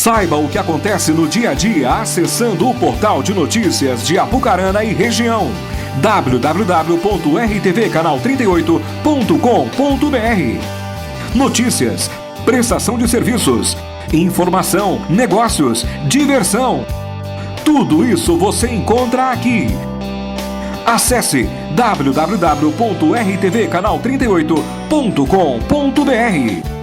Saiba o que acontece no dia a dia acessando o portal de notícias de Apucarana e região. www.rtvcanal38.com.br. Notícias, prestação de serviços, informação, negócios, diversão. Tudo isso você encontra aqui. Acesse www.rtvcanal38.com.br.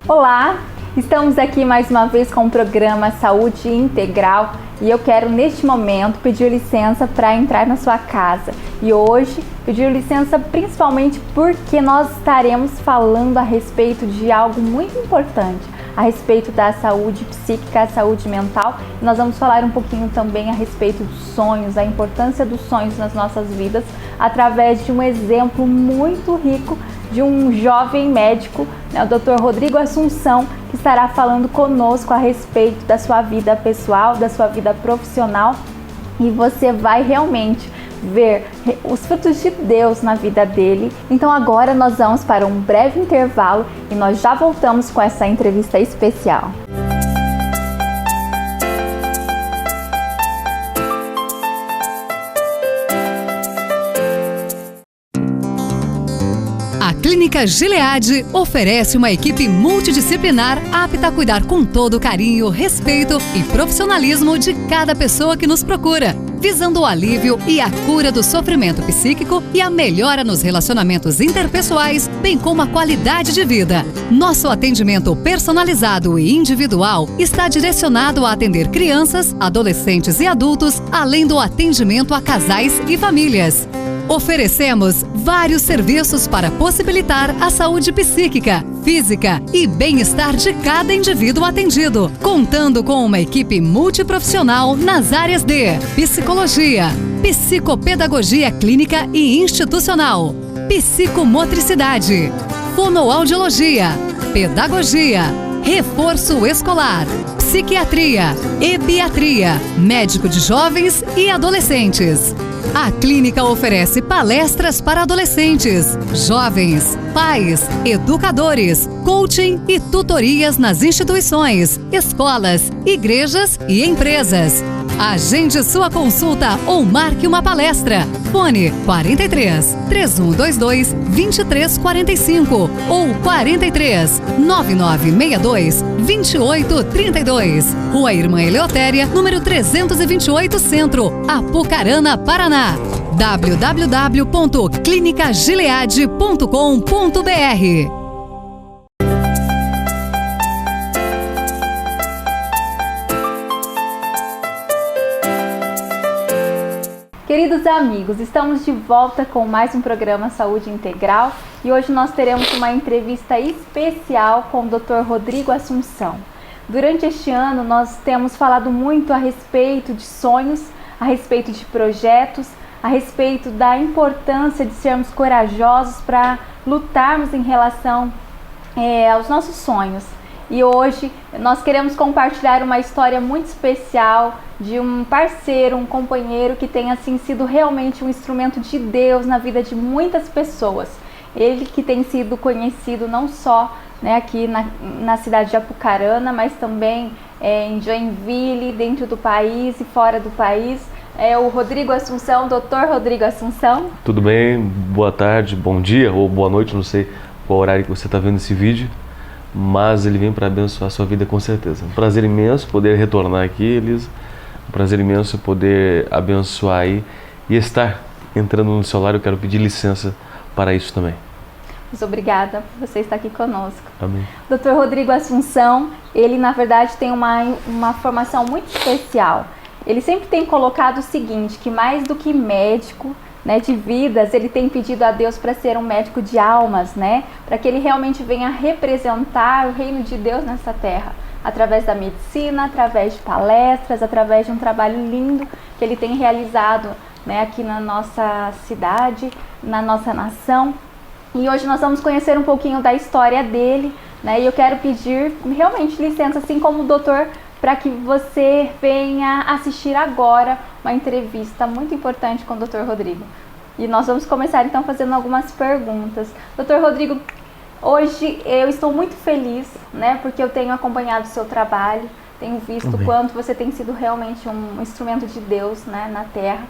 Olá, estamos aqui mais uma vez com o programa Saúde Integral e eu quero neste momento pedir licença para entrar na sua casa. E hoje pedir licença principalmente porque nós estaremos falando a respeito de algo muito importante, a respeito da saúde psíquica, a saúde mental. E nós vamos falar um pouquinho também a respeito dos sonhos, a importância dos sonhos nas nossas vidas, através de um exemplo muito rico de um jovem médico, o Dr. Rodrigo Assunção, que estará falando conosco a respeito da sua vida pessoal, da sua vida profissional, e você vai realmente ver os frutos de Deus na vida dele. Então agora nós vamos para um breve intervalo e nós já voltamos com essa entrevista especial. A Clínica Gilead oferece uma equipe multidisciplinar apta a cuidar com todo o carinho, respeito e profissionalismo de cada pessoa que nos procura, visando o alívio e a cura do sofrimento psíquico e a melhora nos relacionamentos interpessoais, bem como a qualidade de vida. Nosso atendimento personalizado e individual está direcionado a atender crianças, adolescentes e adultos, além do atendimento a casais e famílias. Oferecemos vários serviços para possibilitar a saúde psíquica, física e bem-estar de cada indivíduo atendido, contando com uma equipe multiprofissional nas áreas de psicologia, psicopedagogia clínica e institucional, psicomotricidade, fonoaudiologia, pedagogia, reforço escolar, psiquiatria, ebiatria, médico de jovens e adolescentes. A clínica oferece palestras para adolescentes, jovens, pais, educadores, coaching e tutorias nas instituições, escolas, igrejas e empresas. Agende sua consulta ou marque uma palestra. Fone 43 3122 2345 ou 43 9962 2832. Rua Irmã Eleutéria, número 328 Centro, Apucarana, Paraná. www.clinicagilead.com.br. Queridos amigos, estamos de volta com mais um programa Saúde Integral e hoje nós teremos uma entrevista especial com o Dr. Rodrigo Assunção. Durante este ano nós temos falado muito a respeito de sonhos, a respeito de projetos, a respeito da importância de sermos corajosos para lutarmos em relação aos nossos sonhos. E hoje nós queremos compartilhar uma história muito especial de um parceiro, um companheiro que tem assim sido realmente um instrumento de Deus na vida de muitas pessoas. Ele que tem sido conhecido não só aqui na cidade de Apucarana, mas também em Joinville, dentro do país e fora do país. É o Rodrigo Assunção, Dr. Rodrigo Assunção. Tudo bem? Boa tarde, bom dia ou boa noite, não sei qual horário que você está vendo esse vídeo. Mas ele vem para abençoar a sua vida com certeza. Um prazer imenso poder retornar aqui, Elisa, um prazer imenso poder abençoar aí e estar entrando no seu lar. Eu quero pedir licença para isso também. Muito obrigada por você estar aqui conosco. Amém. Dr. Rodrigo Assunção, ele na verdade tem uma formação muito especial. Ele sempre tem colocado o seguinte, que mais do que médico, né, de vidas, ele tem pedido a Deus para ser um médico de almas, né, para que ele realmente venha representar o reino de Deus nessa terra, através da medicina, através de palestras, através de um trabalho lindo que ele tem realizado, né, aqui na nossa cidade, na nossa nação. E hoje nós vamos conhecer um pouquinho da história dele, né, e eu quero pedir realmente licença, assim como o doutor, para que você venha assistir agora uma entrevista muito importante com o Dr. Rodrigo. E nós vamos começar então fazendo algumas perguntas. Dr. Rodrigo, hoje eu estou muito feliz, né, porque eu tenho acompanhado o seu trabalho, tenho visto o quanto você tem sido realmente um instrumento de Deus, né, na Terra.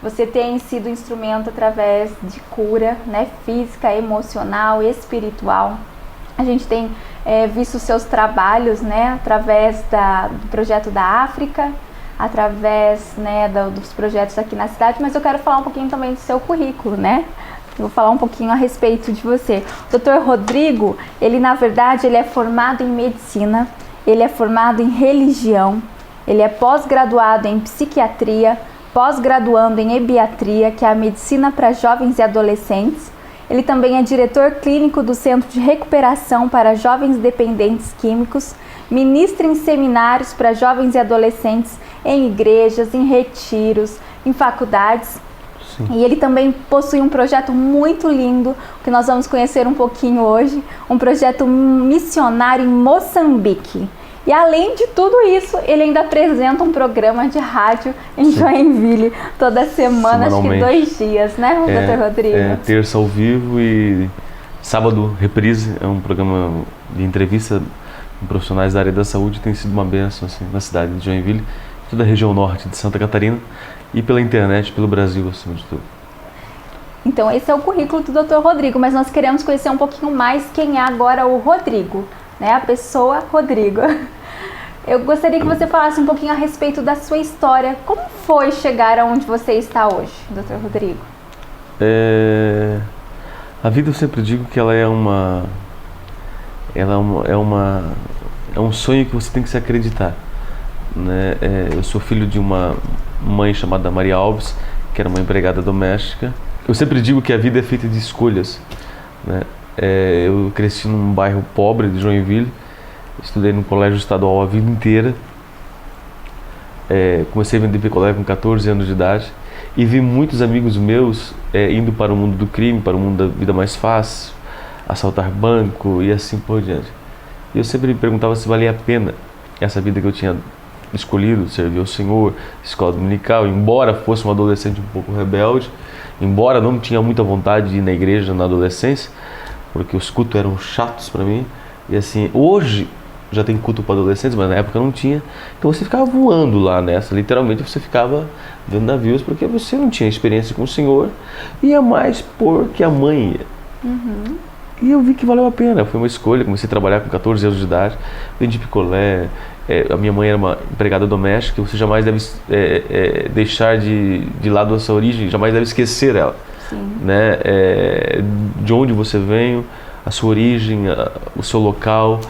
Você tem sido instrumento através de cura, né, física, emocional, espiritual. A gente tem visto os seus trabalhos, né, através do projeto da África, através, né, dos projetos aqui na cidade, mas eu quero falar um pouquinho também do seu currículo, né? Eu vou falar um pouquinho a respeito de você. O Dr. Rodrigo, ele na verdade ele é formado em medicina, ele é formado em religião, ele é pós-graduado em psiquiatria, pós-graduando em ebiatria, que é a medicina para jovens e adolescentes. Ele também é diretor clínico do Centro de Recuperação para Jovens Dependentes Químicos, ministra em seminários para jovens e adolescentes em igrejas, em retiros, em faculdades. Sim. E ele também possui um projeto muito lindo, que nós vamos conhecer um pouquinho hoje, um projeto missionário em Moçambique. E além de tudo isso, ele ainda apresenta um programa de rádio em Joinville, toda semana, acho que 2 dias, né, Dr. Rodrigo? Terça ao vivo e sábado reprise, é um programa de entrevista com profissionais da área da saúde, tem sido uma bênção assim, na cidade de Joinville, toda a região norte de Santa Catarina e pela internet, pelo Brasil, acima de tudo. Então esse é o currículo do Dr. Rodrigo, mas nós queremos conhecer um pouquinho mais quem é agora o Rodrigo, né, a pessoa Rodrigo. Eu gostaria que você falasse um pouquinho a respeito da sua história. Como foi chegar aonde você está hoje, Dr. Rodrigo? A vida, eu sempre digo que ela é um sonho que você tem que se acreditar, né? Eu sou filho de uma mãe chamada Maria Alves, que era uma empregada doméstica. Eu sempre digo que a vida é feita de escolhas, né? Eu cresci num bairro pobre de Joinville, estudei no colégio estadual a vida inteira, comecei a vender picolé com 14 anos de idade e vi muitos amigos meus indo para o mundo do crime, para o mundo da vida mais fácil, assaltar banco e assim por diante. E eu sempre me perguntava se valia a pena essa vida que eu tinha escolhido, servir ao Senhor, escola dominical, embora fosse um adolescente um pouco rebelde, embora não tinha muita vontade de ir na igreja na adolescência, porque os cultos eram chatos para mim. E assim, hoje já tem culto para adolescentes, mas na época não tinha. Então você ficava voando lá nessa, literalmente você ficava vendo navios, porque você não tinha experiência com o Senhor, ia mais porque a mãe ia. Uhum. E eu vi que valeu a pena, foi uma escolha. Comecei a trabalhar com 14 anos de idade, vendi picolé. A minha mãe era uma empregada doméstica, você jamais deve deixar de lado essa origem, jamais deve esquecer ela. Sim. Né? De onde você veio, a sua origem, o seu local,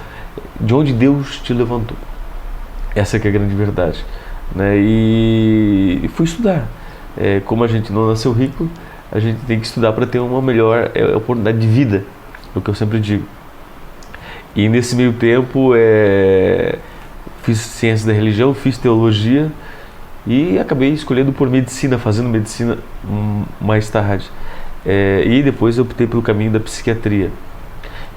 de onde Deus te levantou. Essa que é a grande verdade, né? E fui estudar. Como a gente não nasceu rico, a gente tem que estudar para ter uma melhor oportunidade de vida, é o que eu sempre digo. E nesse meio tempo fiz ciência da religião, fiz teologia e acabei escolhendo por medicina, fazendo medicina mais tarde. E depois eu optei pelo caminho da psiquiatria.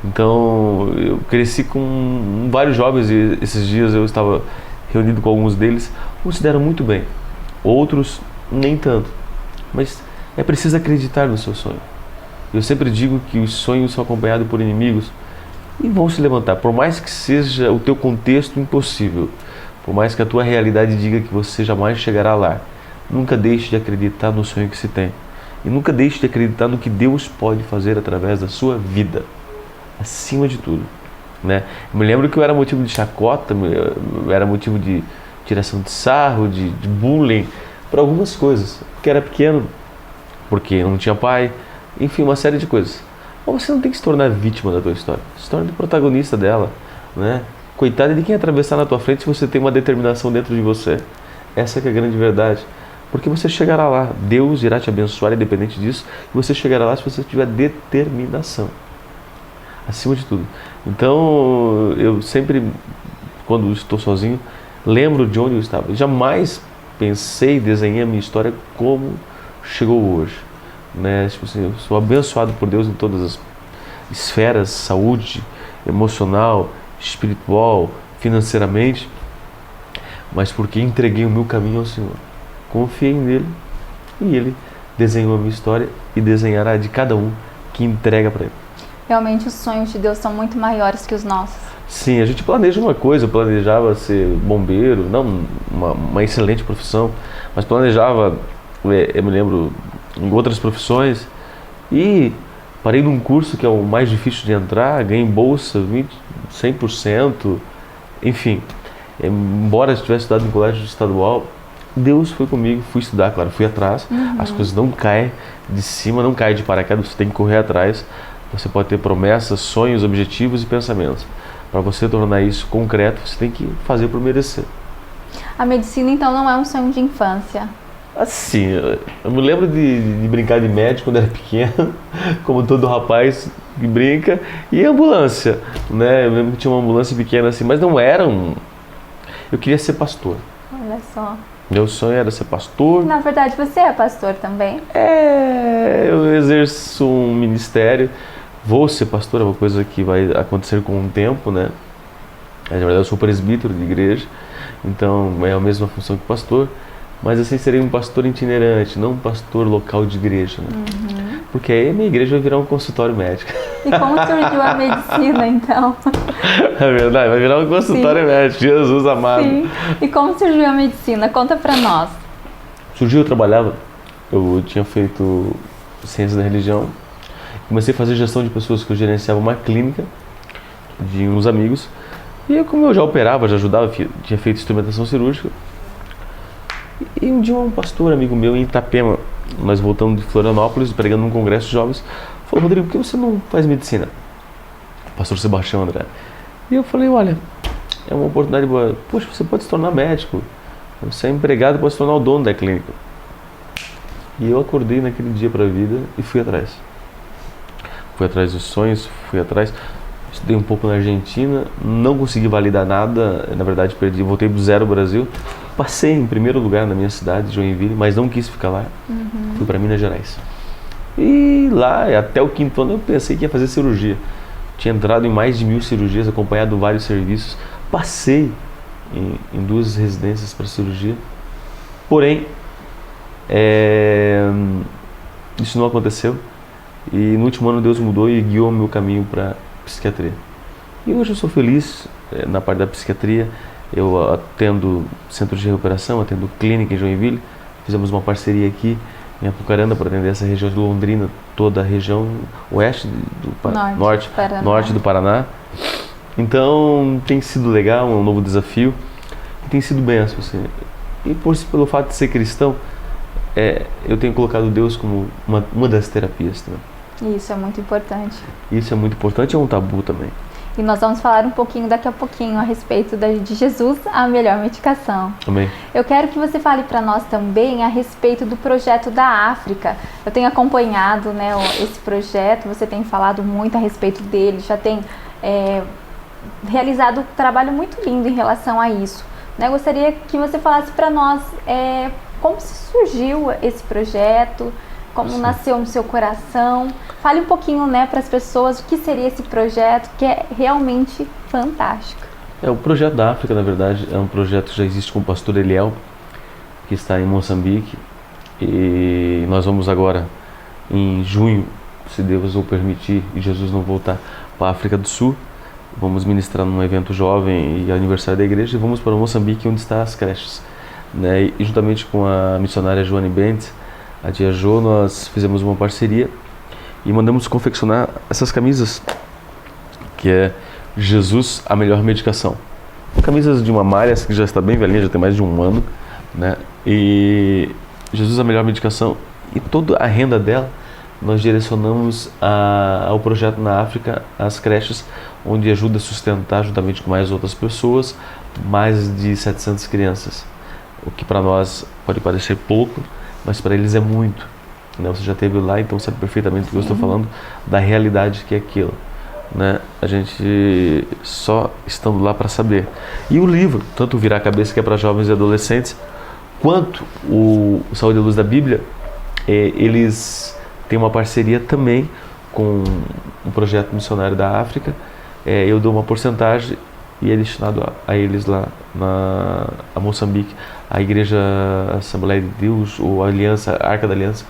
Então eu cresci com vários jovens e esses dias eu estava reunido com alguns deles. Uns se deram muito bem, outros nem tanto, mas é preciso acreditar no seu sonho. Eu sempre digo que os sonhos são acompanhados por inimigos e vão se levantar, por mais que seja o teu contexto impossível, por mais que a tua realidade diga que você jamais chegará lá. Nunca deixe de acreditar no sonho que se tem e nunca deixe de acreditar no que Deus pode fazer através da sua vida, acima de tudo, né? Eu me lembro que eu era motivo de chacota, eu era motivo de tiração de sarro, de bullying, por algumas coisas. Porque era pequeno, porque não tinha pai, enfim, uma série de coisas. Mas você não tem que se tornar vítima da tua história, se torna protagonista dela, né? Coitada de quem atravessar na tua frente se você tem uma determinação dentro de você. Essa que é a grande verdade. Porque você chegará lá, Deus irá te abençoar independente disso, e você chegará lá se você tiver determinação, acima de tudo. Então, eu sempre, quando estou sozinho, lembro de onde eu estava. Eu jamais pensei, desenhei a minha história como chegou hoje, né? Tipo assim, eu sou abençoado por Deus em todas as esferas, saúde, emocional, espiritual, financeiramente, mas porque entreguei o meu caminho ao Senhor. Confiei nele e ele desenhou a minha história e desenhará a de cada um que entrega para ele. Realmente os sonhos de Deus são muito maiores que os nossos. Sim, a gente planeja uma coisa, eu planejava ser bombeiro, não uma excelente profissão, mas planejava, eu me lembro, em outras profissões, e parei num curso que é o mais difícil de entrar, ganhei bolsa 100%, enfim, embora eu tivesse estudado em colégio estadual, Deus foi comigo, fui estudar, claro, fui atrás. As coisas não caem de cima, não caem de paraquedas, você tem que correr atrás. Você pode ter promessas, sonhos, objetivos e pensamentos. Para você tornar isso concreto, você tem que fazer por merecer. A medicina, então, não é um sonho de infância? Assim, eu me lembro de brincar de médico quando era pequeno, como todo rapaz que brinca, e ambulância, né? Eu lembro que tinha uma ambulância pequena assim, mas não era um... Eu queria ser pastor. Olha só. Meu sonho era ser pastor. Na verdade, você é pastor também? Eu exerço um ministério, vou ser pastor, é uma coisa que vai acontecer com o tempo, né? Na verdade, eu sou presbítero de igreja, então é a mesma função que pastor, mas assim, serei um pastor itinerante, não um pastor local de igreja, né? Porque aí a minha igreja vai virar um consultório médico. E como surgiu a medicina, então? É verdade, vai virar um consultório médico, Jesus amado. Sim. E como surgiu a medicina? Conta pra nós. Surgiu, eu trabalhava, eu tinha feito ciência da religião, comecei a fazer gestão de pessoas, que eu gerenciava uma clínica de uns amigos, e como eu já operava, já ajudava, tinha feito instrumentação cirúrgica, e um dia um pastor amigo meu em Itapema, nós voltamos de Florianópolis, pregando num congresso de jovens, falou: Rodrigo, por que você não faz medicina? Pastor Sebastião André. E eu falei: olha, é uma oportunidade boa. Poxa, você pode se tornar médico, você é empregado, pode se tornar o dono da clínica. E eu acordei naquele dia para a vida e fui atrás. Fui atrás dos sonhos, fui atrás. Estudei um pouco na Argentina, não consegui validar nada, na verdade perdi, voltei do zero ao Brasil. Passei em primeiro lugar na minha cidade, Joinville, mas não quis ficar lá. Fui para Minas Gerais. E lá, até o 5º ano, eu pensei que ia fazer cirurgia. Tinha entrado em mais de 1000 cirurgias, acompanhado vários serviços. Passei em 2 residências para cirurgia. Porém, isso não aconteceu. E no último ano Deus mudou e guiou o meu caminho para psiquiatria. E hoje eu sou feliz na parte da psiquiatria. Eu atendo centro de recuperação, atendo clínica em Joinville. Fizemos uma parceria aqui em Apucarana para atender essa região de Londrina, toda a região oeste norte do Paraná. Então tem sido legal, um novo desafio. E tem sido bem assim. E pelo fato de ser cristão, eu tenho colocado Deus como uma das terapias também. Isso é muito importante. Isso é muito importante, é um tabu também. E nós vamos falar um pouquinho daqui a pouquinho a respeito de Jesus, a melhor medicação. Amém. Eu quero que você fale para nós também a respeito do projeto da África. Eu tenho acompanhado, né, esse projeto, você tem falado muito a respeito dele, já tem realizado um trabalho muito lindo em relação a isso. Né? Eu gostaria que você falasse para nós como surgiu esse projeto, como nasceu no seu coração. Fale um pouquinho, né, para as pessoas o que seria esse projeto, que é realmente fantástico. O projeto da África, na verdade, é um projeto que já existe com o pastor Eliel, que está em Moçambique. E nós vamos agora, em junho, se Deus o permitir e Jesus não voltar, para a África do Sul. Vamos ministrar num evento jovem e aniversário da igreja e vamos para Moçambique, onde estão as creches. Né? E juntamente com a missionária Joane Bentes, a tia Jo, nós fizemos uma parceria e mandamos confeccionar essas camisas, que é Jesus, a melhor medicação. camisas de uma malha, essa que já está bem velhinha, já tem mais de um ano, né? E Jesus é a melhor medicação. E toda a renda dela nós direcionamos ao projeto na África, as creches, onde ajuda a sustentar, juntamente com mais outras pessoas, mais de 700 crianças. O que para nós pode parecer pouco, mas para eles é muito. Né? Você já esteve lá, então sabe perfeitamente do que eu estou falando, da realidade que é aquilo. Né? A gente só estando lá para saber. E o livro, tanto o Virar a Cabeça, que é para jovens e adolescentes, quanto o Saúde à Luz da Bíblia, eles têm uma parceria também com um projeto missionário da África. Eu dou uma porcentagem e é destinado a eles lá a Moçambique, a Igreja Assembleia de Deus, ou a Aliança, a Arca da Aliança,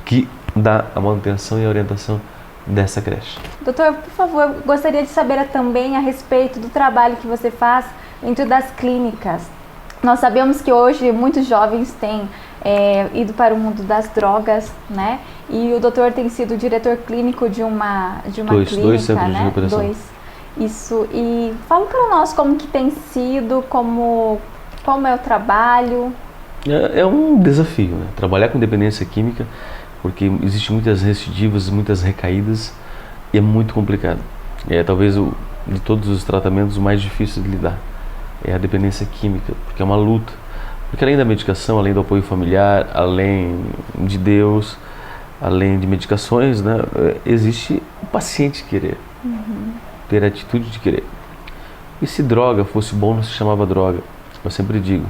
que dá a manutenção e a orientação dessa creche. Doutor, por favor, gostaria de saber também a respeito do trabalho que você faz dentro das clínicas. Nós sabemos que hoje muitos jovens têm ido para o mundo das drogas, né? E o doutor tem sido diretor clínico de uma clínica, dois centros, né? De recuperação. Dois. Isso. E fala para nós como que tem sido, como é o trabalho. É um desafio, né? Trabalhar com dependência química, porque existem muitas recidivas, muitas recaídas, e é muito complicado. Talvez de todos os tratamentos o mais difícil de lidar é a dependência química, porque é uma luta. Porque além da medicação, além do apoio familiar, além de Deus, além de medicações, né, existe o paciente querer, ter a atitude de querer. E se droga fosse bom, não se chamava droga. Eu sempre digo,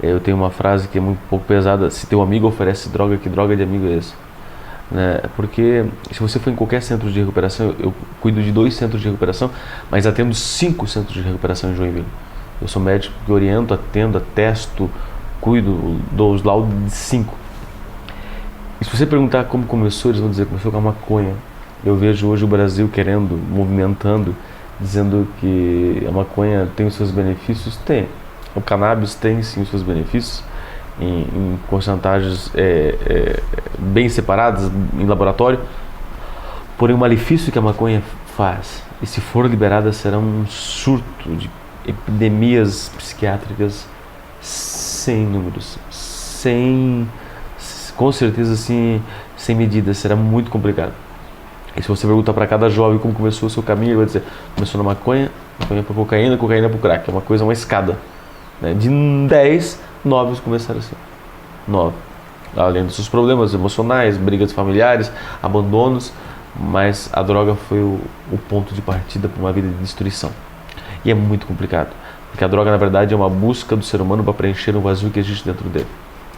eu tenho uma frase que é um pouco pesada: se teu amigo oferece droga, que droga de amigo é esse? Né? Porque se você for em qualquer centro de recuperação, eu cuido de 2 centros de recuperação, mas atendo 5 centros de recuperação em Joinville. Eu sou médico que oriento, atendo, atesto, cuido, dou os laudos de 5. E se você perguntar como começou, eles vão dizer que começou com a maconha. Eu vejo hoje o Brasil querendo, movimentando, dizendo que a maconha tem os seus benefícios. Tem. O cannabis tem sim os seus benefícios, em porcentagens bem separadas em laboratório. Porém, o malefício que a maconha faz, e se for liberada, será um surto de epidemias psiquiátricas sem números, com certeza assim, sem medidas. Será muito complicado. E se você perguntar para cada jovem como começou o seu caminho, ele vai dizer: começou na maconha para cocaína, cocaína para o crack. É uma escada, né? De 10, 9 começaram assim. 9. Além dos seus problemas emocionais, brigas familiares, abandonos, mas a droga foi o ponto de partida para uma vida de destruição. E é muito complicado, porque a droga, na verdade, é uma busca do ser humano para preencher um vazio que existe dentro dele.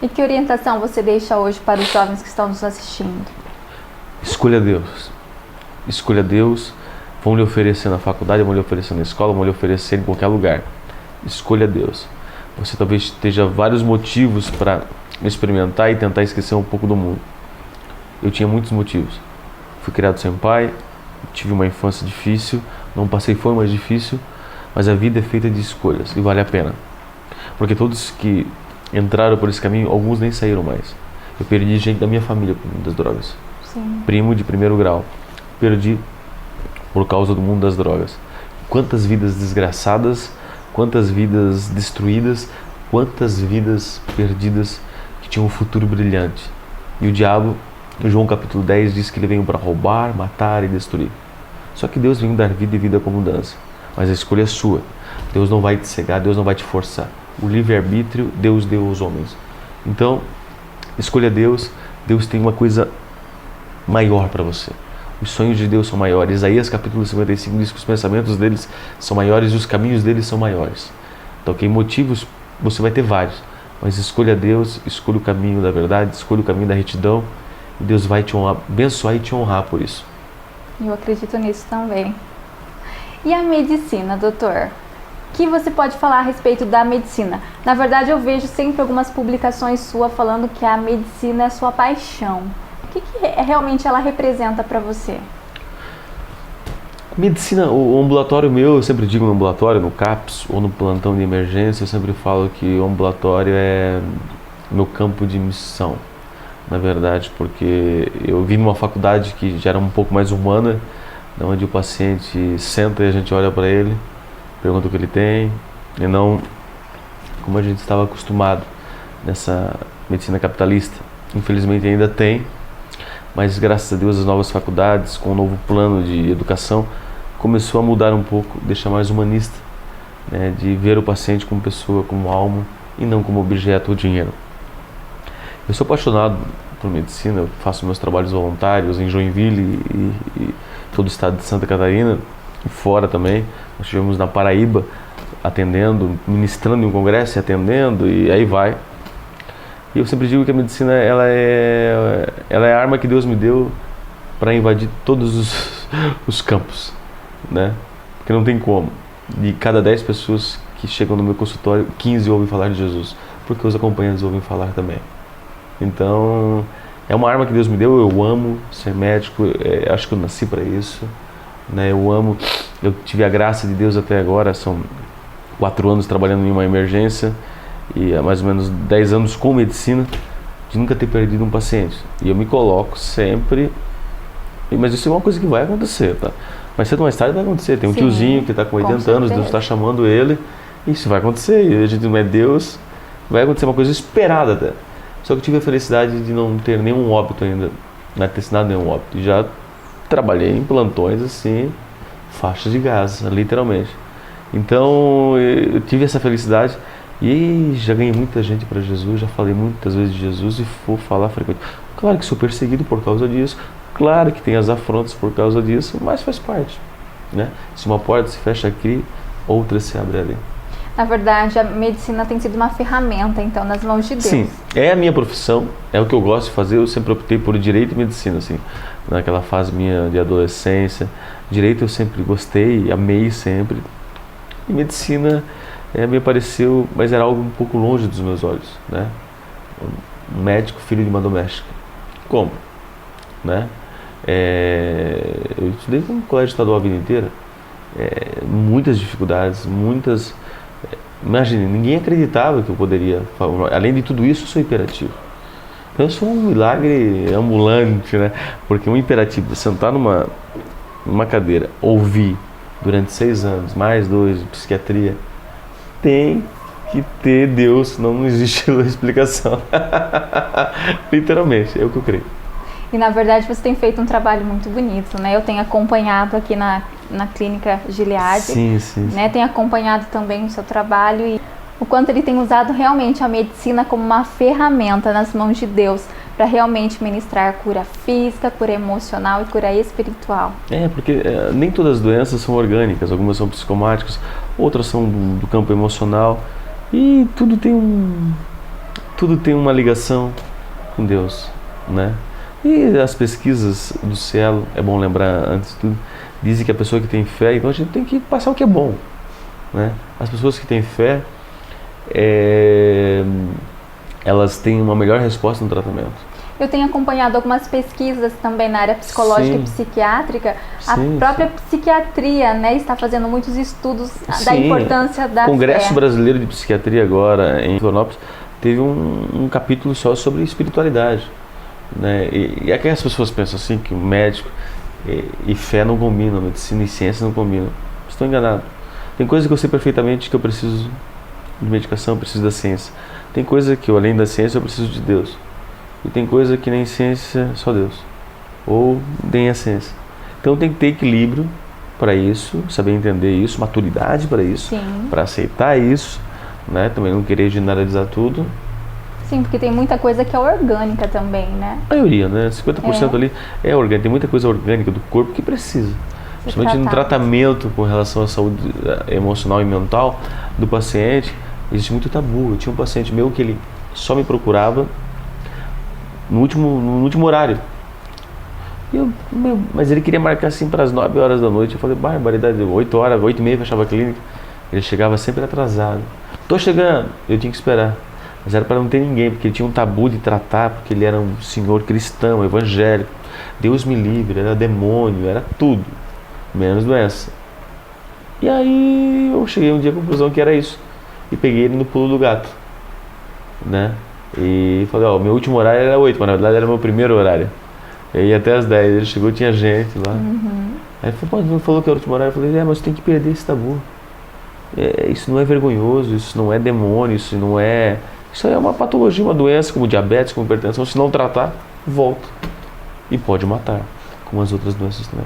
E que orientação você deixa hoje para os jovens que estão nos assistindo? Escolha Deus. Escolha Deus. Vão lhe oferecer na faculdade, vão lhe oferecer na escola, vão lhe oferecer em qualquer lugar. Escolha Deus. Você talvez tenha vários motivos para experimentar e tentar esquecer um pouco do mundo. Eu tinha muitos motivos. Fui criado sem pai, tive uma infância difícil, não passei fome, mas difícil. Mas a vida é feita de escolhas e vale a pena. Porque todos que entraram por esse caminho, alguns nem saíram mais. Eu perdi gente da minha família por mundo das drogas. Sim. Primo de primeiro grau. Perdi por causa do mundo das drogas. Quantas vidas desgraçadas, quantas vidas destruídas, quantas vidas perdidas que tinham um futuro brilhante. E o diabo, em João capítulo 10, diz que ele veio para roubar, matar e destruir. Só que Deus veio dar vida e vida com abundância. Mas a escolha é sua. Deus não vai te cegar, Deus não vai te forçar. O livre-arbítrio Deus deu aos homens. Então, escolha Deus. Deus tem uma coisa maior para você. Os sonhos de Deus são maiores. Isaías capítulo 55 diz que os pensamentos deles são maiores e os caminhos deles são maiores. Então, que motivos você vai ter vários. Mas escolha Deus, escolha o caminho da verdade, escolha o caminho da retidão. E Deus vai te honrar, abençoar e te honrar por isso. Eu acredito nisso também. E a medicina, doutor? O que você pode falar a respeito da medicina? Na verdade, eu vejo sempre algumas publicações suas falando que a medicina é sua paixão. O que realmente ela representa para você? Medicina, o ambulatório meu, eu sempre digo no ambulatório, no CAPS ou no plantão de emergência, eu sempre falo que o ambulatório é meu campo de missão. Na verdade, porque eu vim numa faculdade que já era um pouco mais humana, onde o paciente senta e a gente olha para ele, pergunta o que ele tem, e não como a gente estava acostumado nessa medicina capitalista. Infelizmente ainda tem, mas graças a Deus as novas faculdades, com o novo plano de educação, começou a mudar um pouco, deixar mais humanista, né, de ver o paciente como pessoa, como alma, e não como objeto ou dinheiro. Eu sou apaixonado por medicina, eu faço meus trabalhos voluntários em Joinville e todo o estado de Santa Catarina, e fora também. Nós estivemos na Paraíba atendendo, ministrando em um congresso e atendendo, e aí vai. E eu sempre digo que a medicina ela é a arma que Deus me deu para invadir todos os campos, né? Porque não tem como. De cada 10 pessoas que chegam no meu consultório, 15 ouvem falar de Jesus, porque os acompanhantes ouvem falar também. Então, é uma arma que Deus me deu. Eu amo ser médico, acho que eu nasci para isso, né? Eu tive a graça de Deus até agora, são 4 anos trabalhando em uma emergência e há mais ou menos 10 anos com medicina, de nunca ter perdido um paciente. E eu me coloco sempre, mas isso é uma coisa que vai acontecer, tá? Mas cedo ou mais tarde vai acontecer. Tem um tiozinho que está com 80 anos, Deus está chamando ele, e isso vai acontecer, e a gente não é Deus, vai acontecer uma coisa esperada até. Só que eu tive a felicidade de não ter nenhum óbito ainda, não ter assinado nenhum óbito. Já trabalhei em plantões assim, faixas de gás, literalmente. Então eu tive essa felicidade e já ganhei muita gente para Jesus, já falei muitas vezes de Jesus e vou falar frequentemente. Claro que sou perseguido por causa disso, claro que tem as afrontas por causa disso, mas faz parte, né? Se uma porta se fecha aqui, outra se abre ali. Na verdade, a medicina tem sido uma ferramenta, então, nas mãos de Deus. Sim, é a minha profissão, é o que eu gosto de fazer. Eu sempre optei por direito e medicina, assim, naquela fase minha de adolescência. Direito eu sempre gostei, amei sempre. E medicina me pareceu, mas era algo um pouco longe dos meus olhos, né? Um médico, filho de uma doméstica. Como? Né? Eu estudei no colégio estadual a vida inteira. Muitas dificuldades, muitas... Imagine, ninguém acreditava que eu poderia... Além de tudo isso, eu sou hiperativo. Então, eu sou um milagre ambulante, né? Porque um hiperativo, sentar numa cadeira, ouvir durante 6 anos, mais 2 de psiquiatria, tem que ter Deus, senão não existe explicação. Literalmente, é o que eu creio. E na verdade você tem feito um trabalho muito bonito, né? Eu tenho acompanhado aqui na clínica Gilead, sim. Né? Tenho acompanhado também o seu trabalho e o quanto ele tem usado realmente a medicina como uma ferramenta nas mãos de Deus para realmente ministrar cura física, cura emocional e cura espiritual. Porque nem todas as doenças são orgânicas, algumas são psicomáticas, outras são do campo emocional e tudo tem uma ligação com Deus, né? E as pesquisas do Cielo, é bom lembrar antes de tudo, dizem que a pessoa que tem fé, então a gente tem que passar o que é bom, né? As pessoas que têm fé, elas têm uma melhor resposta no tratamento. Eu tenho acompanhado algumas pesquisas também na área psicológica e psiquiátrica. A própria psiquiatria, né, está fazendo muitos estudos da importância da Congresso fé. Brasileiro de Psiquiatria agora em Florianópolis teve um capítulo só sobre espiritualidade, né? E é que as pessoas pensam assim que o médico e fé não combinam, medicina e ciência não combinam. Estou enganado. Tem coisas que eu sei perfeitamente que eu preciso de medicação, eu preciso da ciência. Tem coisa que eu, além da ciência, eu preciso de Deus. E tem coisa que nem ciência, só Deus. Ou nem a ciência. Então tem que ter equilíbrio para isso, saber entender isso, maturidade para isso, para aceitar isso, né? Também não querer generalizar tudo. Sim, porque tem muita coisa que é orgânica também, né? A maioria, né? 50% ali é orgânico. Tem muita coisa orgânica do corpo que precisa. Principalmente no tratamento com relação à saúde emocional e mental do paciente, existe muito tabu. Eu tinha um paciente meu que ele só me procurava no último horário. Mas ele queria marcar assim para as 9 horas da noite. Eu falei, barbaridade, 8 horas, 8h30 fechava a clínica. Ele chegava sempre atrasado. Tô chegando, eu tinha que esperar. Mas era para não ter ninguém, porque ele tinha um tabu de tratar, porque ele era um senhor cristão, evangélico. Deus me livre, era demônio, era tudo, menos doença. E aí eu cheguei um dia à conclusão que era isso. E peguei ele no pulo do gato, né? E falei, meu último horário era 8, mas na verdade era meu primeiro horário. E aí até as 10, ele chegou, tinha gente lá. Aí ele falou, não falou que era o último horário? Eu falei, mas você tem que perder esse tabu. Isso não é vergonhoso, isso não é demônio, isso é uma patologia, uma doença como diabetes, como hipertensão. Se não tratar, volta e pode matar, como as outras doenças também.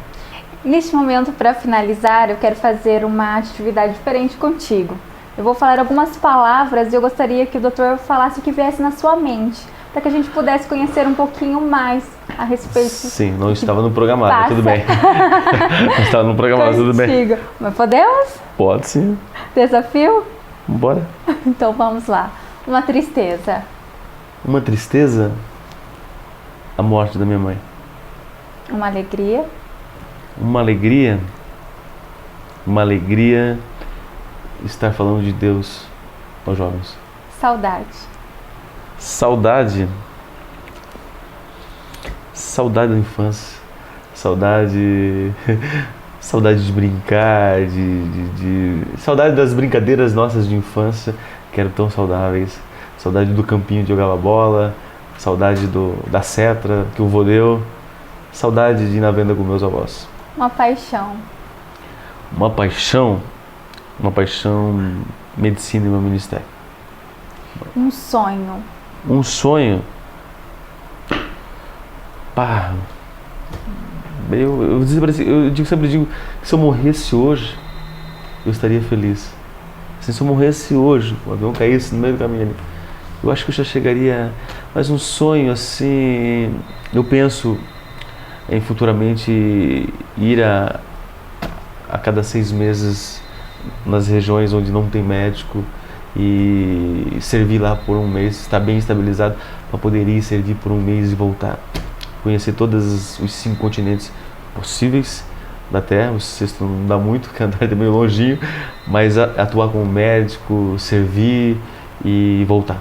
Neste momento, para finalizar, eu quero fazer uma atividade diferente contigo. Eu vou falar algumas palavras e eu gostaria que o doutor falasse o que viesse na sua mente, para que a gente pudesse conhecer um pouquinho mais a respeito. Sim, não estava no programado, mas tudo bem. Não estava no programado, tudo bem. Mas podemos? Pode sim. Desafio? Bora. Então vamos lá. Uma tristeza. Uma tristeza? A morte da minha mãe. Uma alegria. Uma alegria? Uma alegria estar falando de Deus aos jovens. Saudade. Saudade? Saudade da infância. Saudade... Saudade de brincar, saudade das brincadeiras nossas de infância, que eram tão saudáveis. Saudade do campinho de jogar bola, saudade da cetra que o vô deu, saudade de ir na venda com meus avós. Uma paixão. Uma paixão, medicina e meu ministério. Um sonho. Um sonho? Pá... Eu sempre digo que se eu morresse hoje, eu estaria feliz. Assim, se eu morresse hoje, o avião caísse no meio do caminho ali, eu acho que eu já chegaria. Mas um sonho assim, eu penso em futuramente ir a cada 6 meses nas regiões onde não tem médico e servir lá por um mês, estar bem estabilizado para poder ir servir por um mês e voltar. Conhecer todos os 5 continentes possíveis da Terra. O 6º não dá muito, porque é meio longinho, mas atuar como médico, servir e voltar.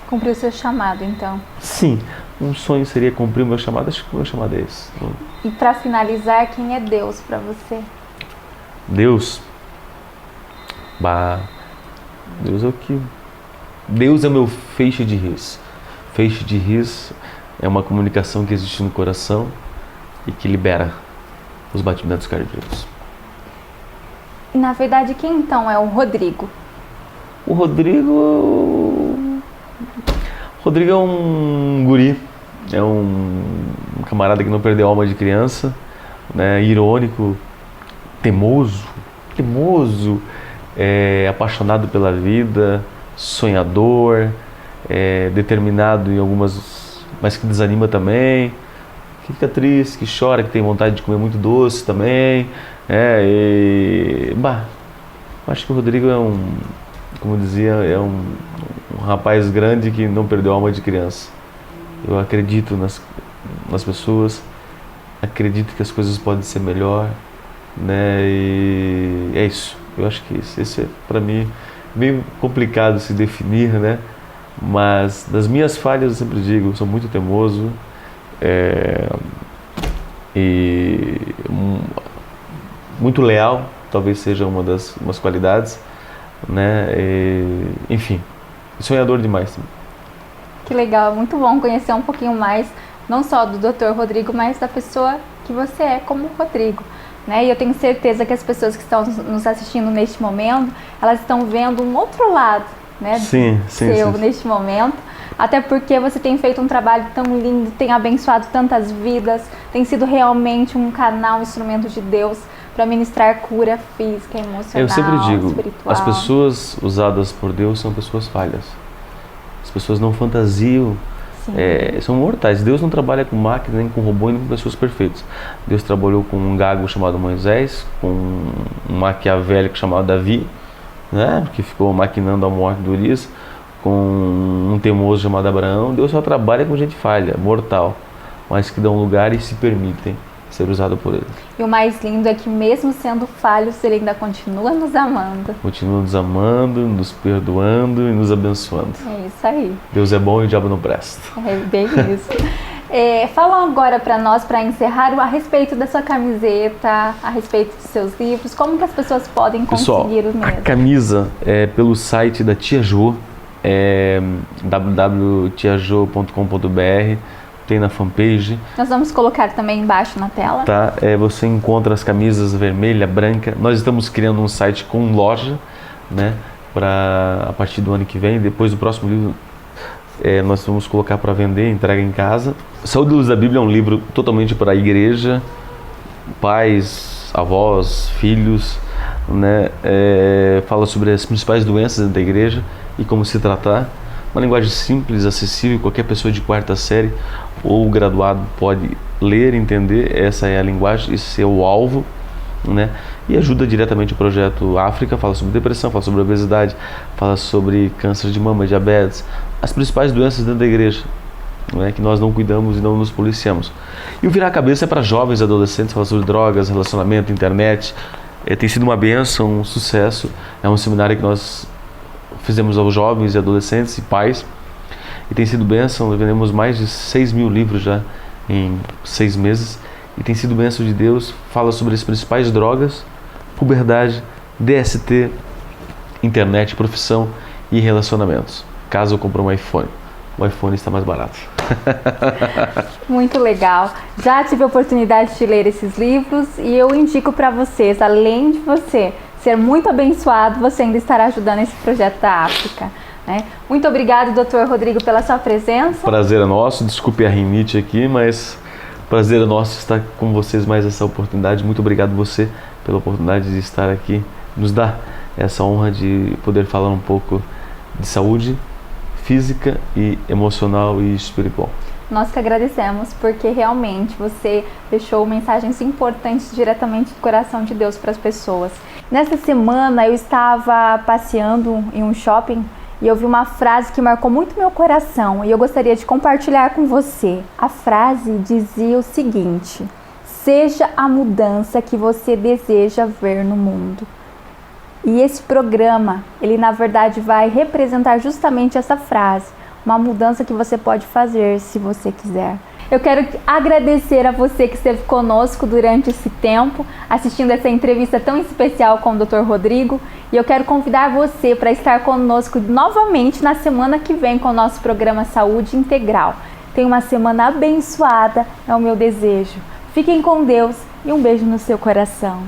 Cumprir o seu chamado, então. Sim, um sonho seria cumprir o meu chamado. Acho que o meu chamado é esse. E para finalizar, quem é Deus para você? Deus? Deus é o que... Deus é o meu feixe de riso. Feixe de riso é uma comunicação que existe no coração e que libera os batimentos cardíacos. E na verdade, quem então é o Rodrigo? O Rodrigo é um guri, é um camarada que não perdeu a alma de criança, né? Irônico, teimoso, apaixonado pela vida, sonhador, determinado em algumas, mas que desanima também, que fica triste, que chora, que tem vontade de comer muito doce também, acho que o Rodrigo é um rapaz grande que não perdeu a alma de criança. Eu acredito nas pessoas, acredito que as coisas podem ser melhor, né? E é isso. Eu acho que esse é, para mim, meio complicado se definir, né? Mas das minhas falhas eu sempre digo, eu sou muito teimoso e muito leal, talvez seja umas qualidades, né? Enfim, sonhador demais também. Que legal, muito bom conhecer um pouquinho mais, não só do Dr. Rodrigo, mas da pessoa que você é como Rodrigo, né? E eu tenho certeza que as pessoas que estão nos assistindo neste momento, elas estão vendo um outro lado, né? Sim. Neste momento, até porque você tem feito um trabalho tão lindo, tem abençoado tantas vidas, tem sido realmente um canal, um instrumento de Deus para ministrar cura física, emocional, eu sempre digo, espiritual. As pessoas usadas por Deus são pessoas falhas. As pessoas não fantasiam, são mortais. Deus não trabalha com máquina, nem com robô, nem com pessoas perfeitas. Deus trabalhou com um gago chamado Moisés, com um maquiavélico chamado Davi, né, que ficou maquinando a morte do Urias, com um teimoso chamado Abraão. Deus só trabalha com gente falha, mortal, mas que dão lugar e se permitem ser usado por Ele. E o mais lindo é que mesmo sendo falhos, Ele ainda continua nos amando. Continua nos amando, nos perdoando e nos abençoando. É isso aí. Deus é bom e o diabo não presta. É bem isso. Fala agora para nós, para encerrar, a respeito da sua camiseta, a respeito dos seus livros, como que as pessoas podem conseguir os mesmos? A camisa é pelo site da Tia Jo, www.tiajo.com.br, tem na fanpage. Nós vamos colocar também embaixo na tela. Tá, você encontra as camisas vermelha, branca. Nós estamos criando um site com loja, né? Para a partir do ano que vem, depois do próximo livro, nós vamos colocar para vender, entrega em casa. Saúde e Luz da Bíblia é um livro totalmente para a igreja, pais, avós, filhos, né? Fala sobre as principais doenças da igreja e como se tratar. Uma linguagem simples, acessível, qualquer pessoa de quarta série ou graduado pode ler, entender. Essa é a linguagem, esse é o alvo, né? E ajuda diretamente o projeto África. Fala sobre depressão, fala sobre obesidade, fala sobre câncer de mama, diabetes, as principais doenças dentro da igreja, né, que nós não cuidamos e não nos policiamos. E o Virar a Cabeça é para jovens e adolescentes, fala sobre drogas, relacionamento, internet. Tem sido uma bênção, um sucesso. É um seminário que nós fizemos aos jovens e adolescentes e pais, e tem sido bênção. Vendemos mais de 6.000 livros já em 6 meses, e tem sido bênção de Deus. Fala sobre as principais drogas, puberdade, DST, internet, profissão e relacionamentos. Caso eu compre um iPhone, o iPhone está mais barato. Muito legal. Já tive a oportunidade de ler esses livros e eu indico para vocês, além de você ser muito abençoado, você ainda estará ajudando esse projeto da África, né? Muito obrigado, Dr. Rodrigo, pela sua presença. Prazer é nosso, desculpe a rinite aqui, mas prazer é nosso estar com vocês mais essa oportunidade. Muito obrigado você pela oportunidade de estar aqui, nos dar essa honra de poder falar um pouco de saúde física e emocional e espiritual. Nós que agradecemos, porque realmente você deixou mensagens importantes diretamente do coração de Deus para as pessoas. Nessa semana eu estava passeando em um shopping e eu vi uma frase que marcou muito meu coração e eu gostaria de compartilhar com você. A frase dizia o seguinte: seja a mudança que você deseja ver no mundo. E esse programa, ele na verdade vai representar justamente essa frase, uma mudança que você pode fazer se você quiser. Eu quero agradecer a você que esteve conosco durante esse tempo, assistindo essa entrevista tão especial com o Dr. Rodrigo, e eu quero convidar você para estar conosco novamente na semana que vem com o nosso programa Saúde Integral. Tenha uma semana abençoada, é o meu desejo. Fiquem com Deus e um beijo no seu coração.